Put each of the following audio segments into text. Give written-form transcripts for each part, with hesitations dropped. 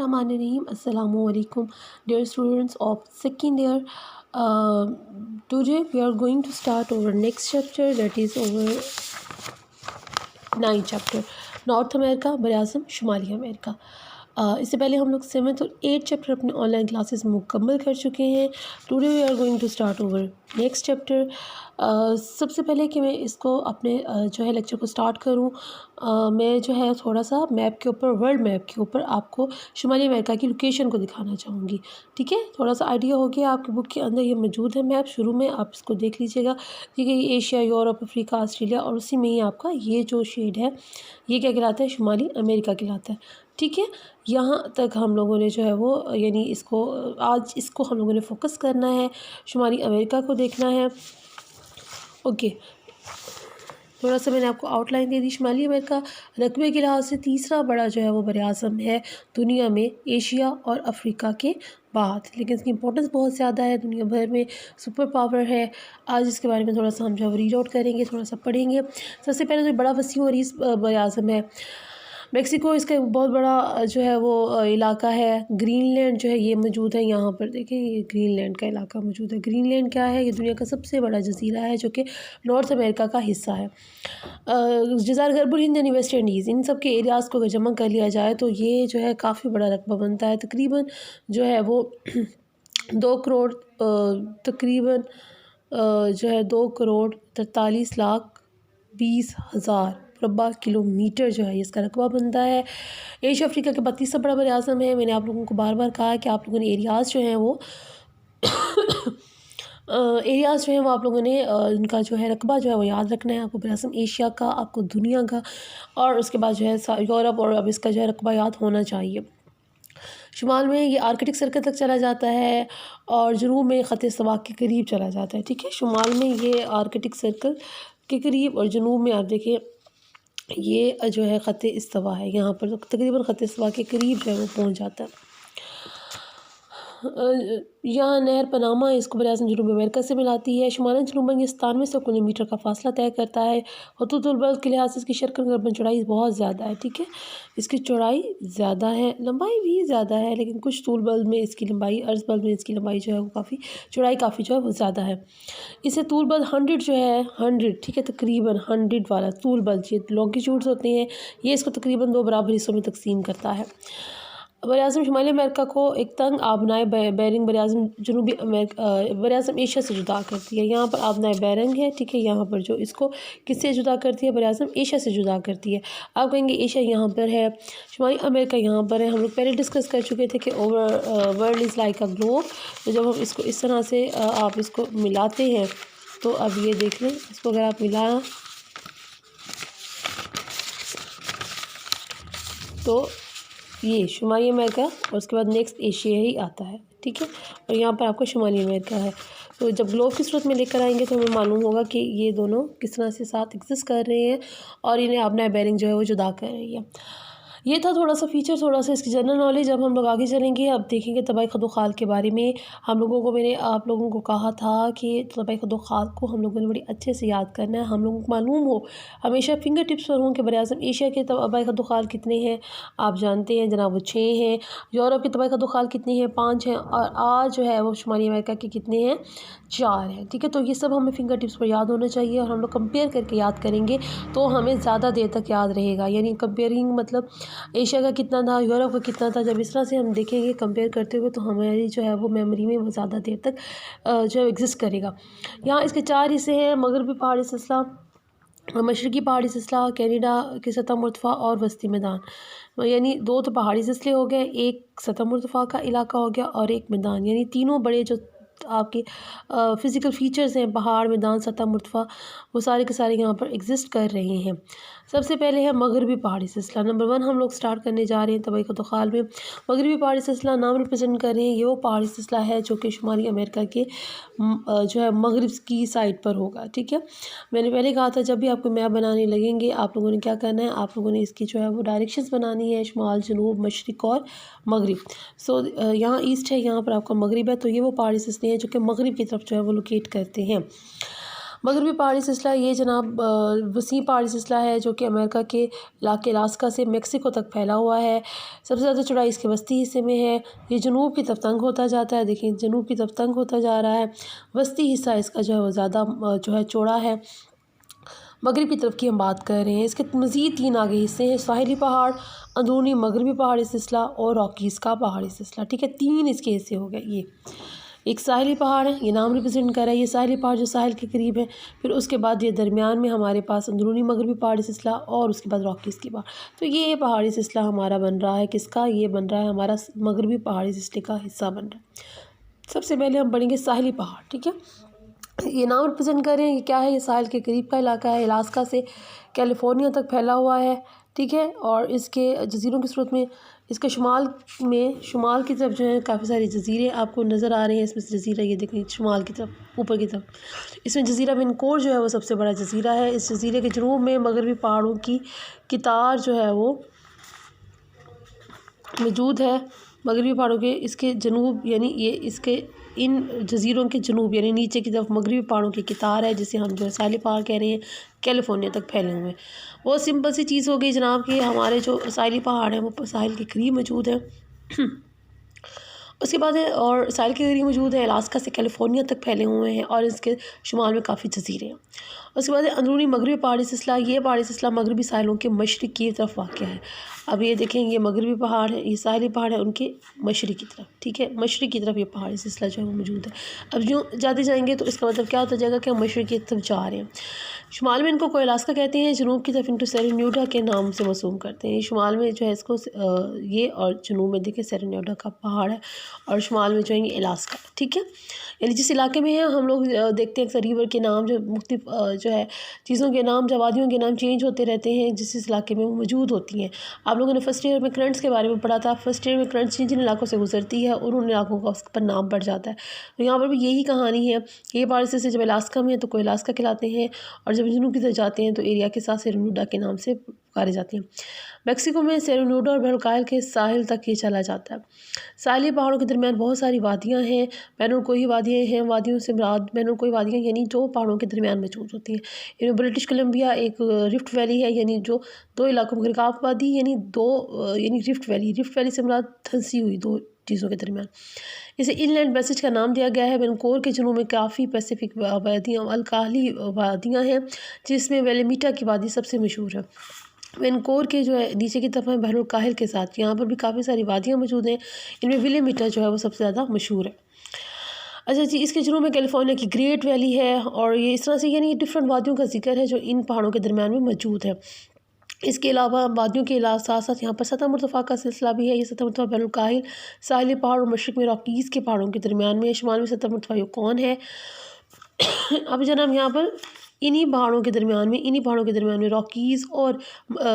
Bismillahirrahmanirrahim. Assalamu alaikum, dear students of second year. Today we are going to start our next chapter, that is our ninth chapter, North America बराज़म शुमाली America. इससे पहले हम लोग 7th और 8th chapter अपने online classes मुकम्मल कर चुके हैं। Today we are going to start over next chapter. सबसे पहले कि मैं इसको अपने जो है लेक्चर को स्टार्ट करूं, मैं जो है थोड़ा सा मैप के ऊपर, वर्ल्ड मैप के ऊपर आपको शुमाली अमेरिका की लोकेशन को दिखाना चाहूँगी। ठीक है, थोड़ा सा आइडिया हो गया, आपकी बुक के अंदर ये मौजूद है मैप। शुरू में आप इसको देख लीजिएगा। ठीक है, ये एशिया, यूरोप, अफ्रीका, ऑस्ट्रेलिया और उसी में ही आपका ये जो शेड है ये क्या कहलाता है, शुमाली अमेरिका कहलाता है। ठीक है, यहाँ तक हम लोगों ने जो है वो यानी इसको आज इसको हम लोगों ने फोकस करना है, शुमाली अमेरिका को देखना है। ओके, थोड़ा सा मैंने आपको आउटलाइन दे दी। शुमाली अमेरिका रकबे के लिहाज से तीसरा बड़ा जो है वो बराआज़म है दुनिया में, एशिया और अफ्रीका के बाद, लेकिन इसकी इंपॉर्टेंस बहुत ज़्यादा है, दुनिया भर में सुपर पावर है। आज इसके बारे में थोड़ा सा हम जो है रीड आउट करेंगे, थोड़ा सा पढ़ेंगे। सबसे पहले तो बड़ा वसीअ और इस बराआज़म है मेक्सिको, इसका एक बहुत बड़ा जो है वो इलाका है। ग्रीनलैंड जो है ये मौजूद है, यहाँ पर देखें ये ग्रीनलैंड का इलाका मौजूद है। ग्रीनलैंड क्या है, ये दुनिया का सबसे बड़ा जजीरा है जो कि नॉर्थ अमेरिका का हिस्सा है। जज़ायर गरबुल हिंद यानी वेस्ट इंडीज़, इन सब के एरियाज़ को अगर जमा कर लिया जाए तो ये जो है काफ़ी बड़ा रकबा बनता है। तकरीबन जो है वो 2 करोड़ तकरीबन जो है 2 करोड़ 43 लाख 20 हज़ार मुरब्बा किलोमीटर जो है इसका रकबा बनता है। एशिया अफ्रीका के बाद तीसरा बड़ा बराआज़म है। मैंने आप लोगों को बार बार कहा है कि आप लोगों ने एरियाज़ जो हैं वो एरियाज़ जो हैं वो आप लोगों ने उनका जो है रकबा जो है वो याद रखना है। आपको बराआज़म एशिया का, आपको दुनिया का, और उसके बाद जो है यूरोप और अब इसका जो है रकबा याद होना चाहिए। शुमाल में ये आर्कटिक सर्कल तक चला जाता है और जनूब में ख़त इस्तवा के करीब चला जाता है। ठीक है, शुमाल में ये आर्कटिक सर्कल के करीब और जनूब में आप देखिए ये जो है ख़त इस्तवा है, यहाँ पर तो तकरीबन ख़त इस्तवा के करीब जो है वो पहुँच जाता है। यहाँ नहर पनामा इसको बराआज़म जनूबी अमेरिका से मिलाती है। शुमालन जनूब में ये 97 किलोमीटर का फासला तय करता है। खतूतुल बर्क़ के लिहाज से इसकी शर्क़ गरबन चौड़ाई बहुत ज़्यादा है। ठीक है, इसकी चौड़ाई ज़्यादा है, लंबाई भी ज़्यादा है, लेकिन कुछ तूल बल्ब में इसकी लंबाई, अर्ज़ बल्ब में इसकी लंबाई जो है वो काफ़ी, चौड़ाई काफ़ी जो है वो ज़्यादा है। इसे तूल बल्ब 100 जो है 100, ठीक है, तकरीबन 100 वाला तूल बल्ब, ये लॉन्गिट्यूड्स होते हैं, ये इसको तकरीबन 2 बराबर हिस्सों में तकसीम करता है। बराआज़म शुमाली अमेरिका को एक तंग आबनाए बैरिंग बराआज़म जनूबी अमेरिका बराआज़म एशिया से जुदा करती है। यहाँ पर आबनाए बैरिंग है। ठीक है, यहाँ पर जो इसको किससे जुदा करती है, बराआज़म एशिया से जुदा करती है। आप कहेंगे एशिया यहाँ पर है, शुमाली अमेरिका यहाँ पर है। हम लोग पहले डिस्कस कर चुके थे कि over world is like a globe. तो जब हम इसको इस तरह से आप इसको मिलाते हैं तो अब ये देख लें, इसको अगर आप मिलाया तो ये शुमाली अमेरिका और उसके बाद नेक्स्ट एशिया ही आता है। ठीक है, और यहाँ पर आपको शुमाली अमेरिका है। तो जब ग्लोब की सूरत में लेकर आएंगे तो हमें मालूम होगा कि ये दोनों किस तरह से साथ एग्जिस्ट कर रहे हैं और इन्हें अपना बैरिंग जो है वो जुदा कर रही है। ये था थोड़ा सा फीचर, थोड़ा सा इसकी जनरल नॉलेज। अब हम लोग आगे चलेंगे, अब देखेंगे तबाही खदोखाल के बारे में। हम लोगों को, मैंने आप लोगों को कहा था कि तबाही खदोखाल को हम लोगों ने बड़ी अच्छे से याद करना है। हम लोगों को मालूम हो, हमेशा फिंगर टिप्स पर हों कि बराआज़म एशिया के तबाही खदोखाल कितने हैं, आप जानते हैं जनाब वो 6 हैं। यूरोप के तबाही खदोखाल कितने हैं, 5 हैं। और आज जो है वो शुमाली अमेरिका के कितने हैं, 4 हैं। ठीक है, तो ये सब हमें फिंगर टिप्स पर याद होना चाहिए और हम लोग कंपेयर करके याद करेंगे तो हमें ज़्यादा देर तक याद रहेगा। यानी कंपेयरिंग मतलब एशिया का कितना था, यूरोप का कितना था, जब इस तरह से हम देखेंगे कंपेयर करते हुए तो हमारी जो है वो मेमोरी में वो ज़्यादा देर तक जो है एग्जिस्ट करेगा। यहाँ इसके 4 हिस्से हैं, मगरबी पहाड़ी सिलसिला, मशरक़ी पहाड़ी सिलसिला, कनाडा के सतह मुर्तफ़ा और वस्ती मैदान। यानी 2 तो पहाड़ी सिलसिले हो गए, एक सतह मुर्तफ़ा का इलाका हो गया और एक मैदान। यानी तीनों बड़े जो आपके फ़िज़िकल फ़ीचर्स हैं, पहाड़, मैदान, सतह मुर्तफ़ा, वो सारे के सारे यहाँ पर एग्जिस्ट कर रहे हैं। सबसे पहले है मगरबी पहाड़ी सिलसिला। नंबर 1 हम लोग स्टार्ट करने जा रहे हैं तबाही खदोखाल में। मगरबी पहाड़ी सिलसिला नाम रिप्रेजेंट कर रहे हैं, ये वो पहाड़ी सिलसिला है जो कि शुमाली अमेरिका के जो है मगरिब की साइड पर होगा। ठीक है, मैंने पहले कहा था जब भी आपको मैप बनाने लगेंगे आप लोगों ने क्या करना है, आप लोगों ने इसकी जो है वो डायरेक्शंस बनानी है, शुमाल, जनूब, मशरिक़ और मगरिब। सो यहाँ ईस्ट है, यहाँ पर आपका मगरिब है, तो ये वो पहाड़ी सिलसिले हैं जो कि मगरिब की तरफ जो है वो लोकेट करते हैं। मगरबी पहाड़ी सिलसिला ये जनाब वसीम पहाड़ी सिलसिला है जो कि अमेरिका के इलाके अलास्का से मेक्सिको तक फैला हुआ है। सबसे ज़्यादा चौड़ाई इसके वस्ती हिस्से में है। ये जनूब की तरफ तंग होता जाता है, देखिए जनूब की तरफ तंग होता जा रहा है। वस्ती हिस्सा इसका जो है वो ज़्यादा जो है चौड़ा है। मगरब की तरफ की हम बात कर रहे हैं। इसके मज़ीद 3 आगे हिस्से हैं, साहिली पहाड़, अंदरूनी मगरबी पहाड़ी सिलसिला और रॉकीज़ का पहाड़ी सिलसिला। ठीक है, 3 इसके हिस्से हो गए। ये एक साहिली पहाड़ है, ये नाम रिप्रेजेंट कर रहा है, ये साहिली पहाड़ जो साहिल के करीब है। फिर उसके बाद ये दरमियान में हमारे पास अंदरूनी मगरबी पहाड़ी सिलसिला और उसके बाद रॉकीज़ की पहाड़। तो ये पहाड़ी सिलसिला हमारा बन रहा है किसका, ये बन रहा है हमारा मगरबी पहाड़ी सिलसिले का हिस्सा बन रहा है। सबसे पहले हम पढ़ेंगे साहिली पहाड़। ठीक है, ये नाम रिप्रेजेंट कर रहे हैं, ये क्या है, ये साहिल के करीब का इलाका है, अलास्का से कैलिफोर्निया तक फैला हुआ है। ठीक है, और इसके जज़ीरों की सूरत में इसके शुमाल की तरफ जो है काफ़ी सारे जज़ीरे आपको नज़र आ रहे हैं। इसमें से जज़ीरा ये देखें शुमाल की तरफ, ऊपर की तरफ, इसमें जज़ीरा विनकोर जो है वो सबसे बड़ा जज़ीरा है। इस जज़ीरे के जनूब में मगरबी पहाड़ों की कितार जो है वो मौजूद है। मगरबी पहाड़ों के इसके जनूब यानी ये इसके इन जज़ीरों के जनूब यानी नीचे की तरफ मगरबी पहाड़ों की कितार है, जिसे हम जो है साहिली पहाड़ कह रहे हैं, कैलिफोर्निया तक फैले हुए हैं। बहुत सिंपल सी चीज़ हो गई जनाब कि हमारे जो साहिली पहाड़ हैं वो साहिल के करीब मौजूद है। उसके बाद है और साहिल के करीब मौजूद है, अलास्का से कैलिफोर्निया तक फैले हुए हैं और इसके शुमाल में काफ़ी जज़ीरे हैं। उसके बाद अंदरूनी मगरबी पहाड़ी सिलसिला, ये पहाड़ी सिलसिला मगरबी साहिलों के मशरिक़ की तरफ वाक़ है। अब ये देखें, ये मगरबी पहाड़ है, ये साहिली पहाड़ है उनके मशरिक़ की तरफ। ठीक है, मशरिक़ की तरफ ये पहाड़ी सिलसिला जो है वो मौजूद है। अब जो जाते जाएंगे तो इसका मतलब क्या होता जाएगा कि हम मशरिक़ की तरफ जा रहे हैं। शुमाल में इनको कोई अलास्का कहते हैं, जनूब की तरफ इनको सेरेन्यूडा के नाम से मसूम करते हैं। शुमाल में जो है इसको ये और जनूब में देखें सेरेन्यूडा का पहाड़ है और शुमाल में जो है ये अलास्का। ठीक है, यानी जिस इलाके में है हम लोग देखते हैं अक्सर रिवर के नाम जो मुख्तलिफ जो है चीज़ों के नाम, वादियों के नाम चेंज होते रहते हैं जिस इलाके में वो मौजूद होती हैं। आप लोगों ने फर्स्ट ईयर में करंट्स के बारे में पढ़ा था। फर्स्ट ईयर में करंट्स जिन जिन इलाकों से गुजरती है और उन इलाकों का उस पर नाम पड़ जाता है। तो यहाँ पर भी यही कहानी है। ये पहाड़ी से जब अलास्का में है तो कोई अलास्का कहलाते हैं और जब जनूब की तरफ जाते हैं तो एरिया के साथ सेरेनूडा के नाम से पुकारे जाते हैं। मेक्सिको में सेरेनूडा और बहरकायल के साहिल तक ये चला जाता है। साहिली पहाड़ों के दरमियान बहुत सारी वादियाँ हैं, बैनुल-कोही वादियाँ हैं। वादियों से मुराद बैनुल-कोही वादियाँ यानी जो पहाड़ों के दरमियान मौजूद होती हैं। इनमें ब्रिटिश कोलंबिया एक रिफ्ट वैली है, यानी जो 2 इलाकों में गिरकाफ वादी यानी 2 यानी रिफ्ट वैली से मुराद धंसी हुई 2 चीज़ों के दरमियान। इसे इनलैंड पैसेज का नाम दिया गया है। वेनकोर के जनूब में काफ़ी पैसिफिक वादियाँ अलकाली वादियाँ हैं, जिसमें वेलेमीटा की वादी सबसे मशहूर है। वेनकोर के जो है नीचे की तरफ है बहरुल-काहिल के साथ, यहाँ पर भी काफ़ी सारी वादियाँ मौजूद हैं। इनमें वेलेमीटा जो है वो सबसे ज़्यादा मशहूर है। अच्छा जी, इसके जनूब में कैलिफोर्निया की ग्रेट वैली है और ये इस तरह से यानी डिफरेंट वादियों का जिक्र है जो इन पहाड़ों के दरमियान में मौजूद है। इसके अलावा वादियों के साथ साथ यहाँ पर सतह मुर्तफ़ा का सिलसिला भी है। ये सतह मुर्तफ़ा बहरुल-काहिल, साहिली पहाड़ और मशरिक़ में रॉकीज़ के पहाड़ों के दरमियान में, शुमाल में सतह मुर्तफ़ा यकोन है। अब जनाब यहाँ पर इन्हीं पहाड़ों के दरमियान में रॉकीज़ और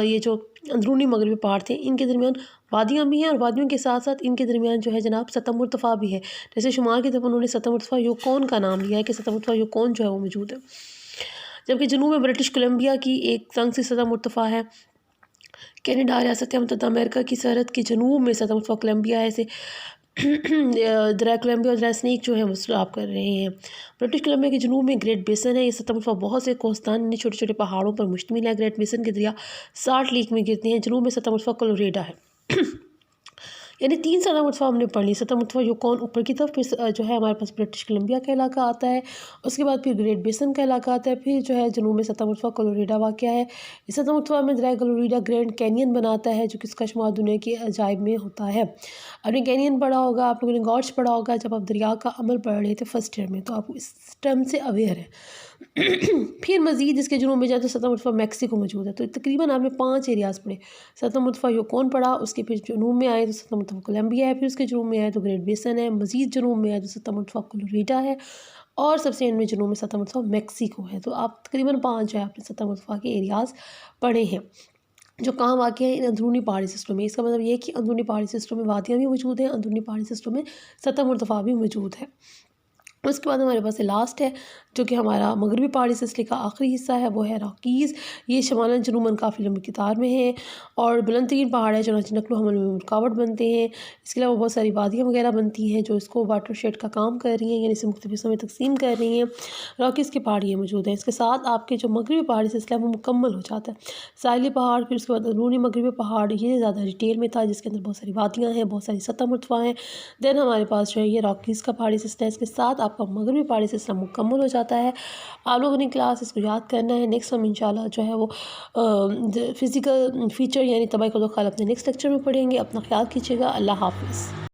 ये जो अंदरूनी मगरबी पहाड़ थे इनके दरमियान वादियाँ भी हैं और वादियों के साथ साथ इनके दरमियान जो है जनाब सतह मुर्तफ़ा भी है। जैसे शुमाल की तरफ उन्होंने सतह मुर्तफ़ा यकोन का नाम लिया है कि सतह मुर्तफ़ा यकोन जो है वो मौजूद है। जबकि जनूब में ब्रिटिश कोलंबिया की एक तंग सी सतह मुर्तफ़ा है। कनाडा रियासत मुत्तहिदा अमेरिका की सरहद के जनूब में सतह मुर्तफ़ा कोलंबिया है। ऐसे दरिया कोलंबिया और दरिया स्नेक जो है वो सैलाब कर रहे हैं। ब्रिटिश कोलंबिया के जनूब में ग्रेट बेसन है। ये सतह मुर्तफ़ा बहुत से कोस्तान छोटे छोटे पहाड़ों पर मुश्तमिल है। ग्रेट बेसन के दरिया साल्ट लेक में गिरते हैं। जनूब में सतह मुर्तफ़ा कोलोराडो है। यानी 3 सतह मुर्तफ़ा हमने पढ़ ली। सतह मुर्तफ़ा यकोन ऊपर की तरफ, फिर जो है हमारे पास ब्रिटिश कोलंबिया का इलाका आता है, उसके बाद फिर ग्रेट बेसन का इलाका आता है, फिर जो है जनूब में सतह मुर्तफ़ा कोलोराडो वाक़या है। इस सतह मुर्तफ़ा में दरिया कोलोराडो ग्रैंड कैनियन बनाता है जो कि इसका शुमार दुनिया के अजायब में होता है। आपने कैनियन पढ़ा होगा, आप लोगों ने गॉर्ज पढ़ा होगा जब आप दरिया का अमल पढ़ रहे थे फर्स्ट ईयर में, तो आप इस टर्म से अवेयर है। फिर मज़ीद इसके जनूब में जाए तो सतह मुर्तफ़ा मेक्सिको मौजूद है। तो तकरीबन आपने 5 एरियाज़ पढ़े। सतह मुर्तफ़ा यकोन पढ़ा, उसके फिर जनूब में आए तो सतह मुर्तफ़ा कोलंबिया है, फिर उसके जनूब में आए तो ग्रेट बेसन है, मज़ीद जनूब में आए तो सतह मुर्तफ़ा कोलोराडो है और सबसे एंड में जनूब में सतह मुर्तफ़ा मेक्सिको है। तो आप तकरीबन 5 जो है आपने सतह मुर्तफ़ा के एरियाज़ पढ़े हैं जो कहाँ वाक़ है इन अंदरूनी पहाड़ी सिस्टम में। इसका मतलब ये है कि अंदरूनी पहाड़ी सिस्टम में वादियाँ भी मौजूद हैं, अंदरूनी पहाड़ी सिस्टम में सतह मुर्तफ़ा भी मौजूद है। उसके बाद हमारे पास लास्ट है जो कि हमारा मगरबी पहाड़ी सिलसिले का आखिरी हिस्सा है, वो है रॉकीज़। ये शमालन जनूबन काफ़ी लंबी कतार में है और बुलंद तरीन पहाड़ है, चुनांचे नकलो हमल में रुकावट बनते हैं। इसके अलावा बहुत सारी वादियाँ वगैरह बनती हैं जो इसको वाटर शेड का काम कर रही हैं, यानी इसे मुख्तलिफ हिस्सों में तकसीम कर रही हैं। रॉकीज़ की पहाड़ियाँ मौजूद हैं। इसके साथ आपके जो मगरबी पहाड़ी सिलसिला है वो मुकम्मल हो जाता है। साहिली पहाड़, फिर उसके बाद अंदरूनी मगरबी पहाड़, ये ज़्यादा डिटेल में था, जिसके अंदर बहुत सारी वादियाँ हैं, बहुत सारी सतह मरतफा हैं। देन हमारे पास जो है ये रॉकीज़ का पहाड़ी सिलसिला है। इसके साथ आपका मगरबी पहाड़ी सिलसिला मुकम्मल हो जाता है। आप लोगों ने क्लास इसको याद करना है। नेक्स्ट हम इंशाल्लाह जो है वो फ़िज़िकल फ़ीचर यानी तबाही का खाल अपने नेक्स्ट लेक्चर में पढ़ेंगे। अपना ख्याल कीजिएगा। अल्लाह हाफ़िज़।